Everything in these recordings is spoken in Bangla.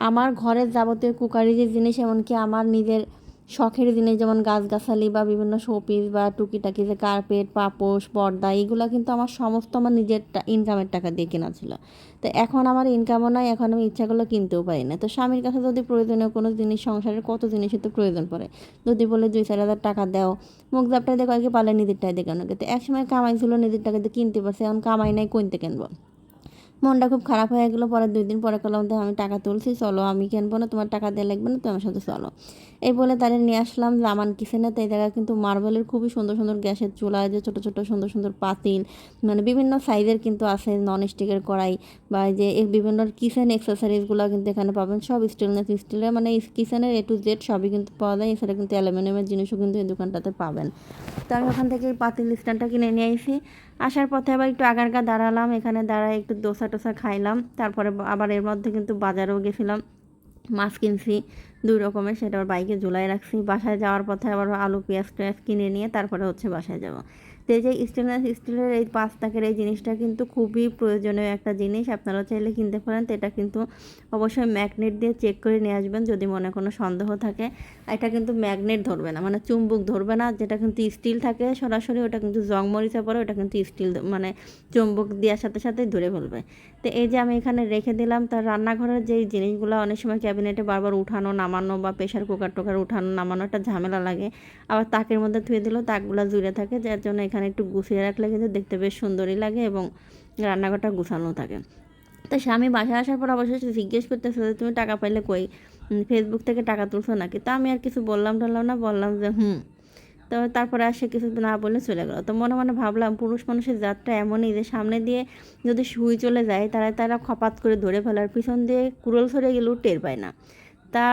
আমার ঘরের যাবতীয় কুকারিজের জিনিস, এমনকি আমার নিজের শখের জিনিস যেমন গাছগাছালি বা বিভিন্ন শোপিস বা টুকিটাকি যে কার্পেট, পাপোশ, পর্দা, এগুলো কিন্তু আমার সমস্ত আমার নিজের ইনকামের টাকা দিয়ে কেনা ছিল। তো এখন আমার ইনকামও নাই, এখন আমি ইচ্ছা করলে কিনতেও পারি না। তো স্বামীর কাছে যদি প্রয়োজনীয় কোনো জিনিস, সংসারের কত জিনিসই তো প্রয়োজন পড়ে, যদি বলে 2-4 হাজার টাকা দাও, মুখ জাপটাই দিয়ে কয়েকে পারলে নিজেরটাই দিয়ে কেন। কিন্তু একসময় কামাই ছিল, নিজের টাকা দিয়ে কিনতে পারছে, এখন কামাই নাই, কিনতে কিনবো। মনটা খুব খারাপ হয়ে গেলো। পরে 2 দিন পরে করলাম, তো আমি টাকা তুলছি, চলো আমি কিনবো না, তোমার টাকা দেওয়া লাগবে না, তুমি আমার সাথে চলো। এই বলে তারা নিয়ে আসলাম জামান কিচেনে। তো এই জায়গায় কিন্তু মার্বেলের খুবই সুন্দর সুন্দর গ্যাসের চুলা, যে ছোটো ছোটো সুন্দর সুন্দর পাতিল, মানে বিভিন্ন সাইজের কিন্তু আছে, নন স্টিকের কড়াই, বা এই যে বিভিন্ন কিচেন অ্যাক্সেসরিজগুলো কিন্তু এখানে পাবেন, সব স্টিলের, মানে কিচেনের A to Z সবই কিন্তু পাওয়া যায়। এছাড়া কিন্তু অ্যালুমিনিয়ামের জিনিসও কিন্তু এই দোকানটাতে পাবেন। তো আমি ওখান থেকে এই পাতিল স্ট্যান্ডটা কিনে নিয়ে আসি। আসার পথে আবার একটু আগারগা দাঁড়ালাম, এখানে দাঁড়ায় একটু ডোসা টোসা খাইলাম। তারপরে আবার এর মধ্যে কিন্তু বাজারেও গেছিলাম, মাছ কিনছি 2 রকমের, সেটা আবার বাইকে ঝুলাই রাখছি। বাসায় যাওয়ার পথে আবার আলু পেঁয়াজ টেয়াজ কিনে নিয়ে তারপরে বাসায় যাব। তো এই যে স্টিলের এই 5 টাকার এই জিনিসটা কিন্তু খুবই প্রয়োজনীয় একটা জিনিস, আপনারা চাইলে কিনতে পারেন। তো এটা কিন্তু অবশ্যই ম্যাগনেট দিয়ে চেক করে নিয়ে আসবেন যদি মনে কোনো সন্দেহ থাকে। এটা কিন্তু ম্যাগনেট ধরবে না, মানে চুম্বক ধরবে না। যেটা কিন্তু স্টিল থাকে সরাসরি, ওটা কিন্তু জং মরিচা পরে, ওটা কিন্তু স্টিল, মানে চুম্বক দেওয়ার সাথে সাথে ধরে ফেলবে। তো এই যে আমি এখানে রেখে দিলাম। তার রান্নাঘরের যেই জিনিসগুলো অনেক সময় ক্যাবিনেটে বারবার উঠানো নামানো, বা প্রেশার কুকার টোকার উঠানো নামানো একটা ঝামেলা লাগে, আবার তাকের মধ্যে ধুয়ে দিলেও তাকগুলো জুড়ে থাকে, যার জন্য এখানে একটু গুছিয়ে রাখলে কিন্তু দেখতে বেশ সুন্দরই লাগে এবং রান্নাঘরটা গুছানো থাকে। তো স্বামী বাসায় আসার পর অবশ্যই জিজ্ঞেস করতেছে যে তুমি টাকা পাইলে কই, ফেসবুক থেকে টাকা তুলছো নাকি। তো আমি আর কিছু বললাম টললাম না, বললাম যে তো তারপরে আর সে কিছু না বলে চলে গেলো। তো মনে মনে ভাবলাম, পুরুষ মানুষের জাতটা এমনই যে সামনে দিয়ে যদি সুই চলে যায়, তারা খপাত করে ধরে ফেলার, পিছন দিয়ে কুড়োল সরে গেলেও টের পায় না। তা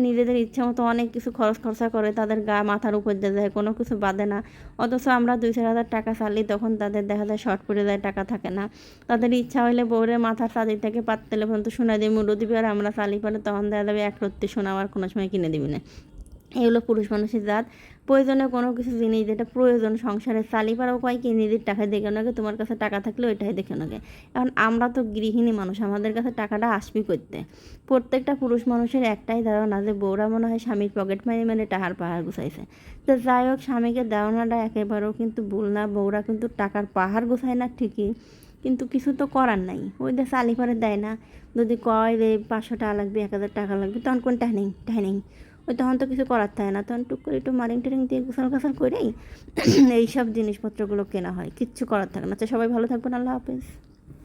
নিজেদের ইচ্ছা মতো অনেক কিছু খরচা করে, তাদের মাথার উপর দিয়ে যায়, কোনো কিছু বাদে না। অথচ আমরা 2-4 হাজার টাকা চালি, তখন তাদের দেখা যায় শর্ট পড়ে যায়, টাকা থাকে না। তাদের ইচ্ছা হইলে বউরে মাথার চাঁদি থেকে পাততেলে পর্যন্ত শোনা দিয়ে মুড়ো দিবি, আর আমরা চালি পারে তখন দেখা যাবে এক রত্তি সোনা আর কোনো সময় কিনে দিবি না। এগুলো পুরুষ মানুষের জাত। প্রয়োজনে কোনো কিছু জিনিস যেটা প্রয়োজন সংসারে চালিপারাও কয় কি নিজের টাকায় দেখে নাকি, তোমার কাছে টাকা থাকলে ওইটাই দেখে নাকি। এখন আমরা তো গৃহিণী মানুষ, আমাদের কাছে টাকাটা আসবি করতে। প্রত্যেকটা পুরুষ মানুষের একটাই ধারণা যে বউরা মনে হয় স্বামীর পকেট মারি টাকার পাহাড় গুছাইছে। তো যাই হোক, স্বামীকে দেওয়ানাটা একেবারেও কিন্তু ভুল না। বউরা কিন্তু টাকার পাহাড় গোছায় না ঠিকই, কিন্তু কিছু তো করার নাই, ওই যে চালি পারে দেয় না। যদি কয় যে 500 টাকা লাগবে, 1000 টাকা লাগবে, তখন কোন টাইনিং ওই তখন তো কিছু করার থাকে না, তখন টুক করে একটু মারিং টিরিং দিয়ে গোছাল করেই এইসব জিনিসপত্রগুলো কেনা হয়, কিচ্ছু করার থাকে না। আচ্ছা, সবাই ভালো থাকবেন, আল্লাহ হাফেজ।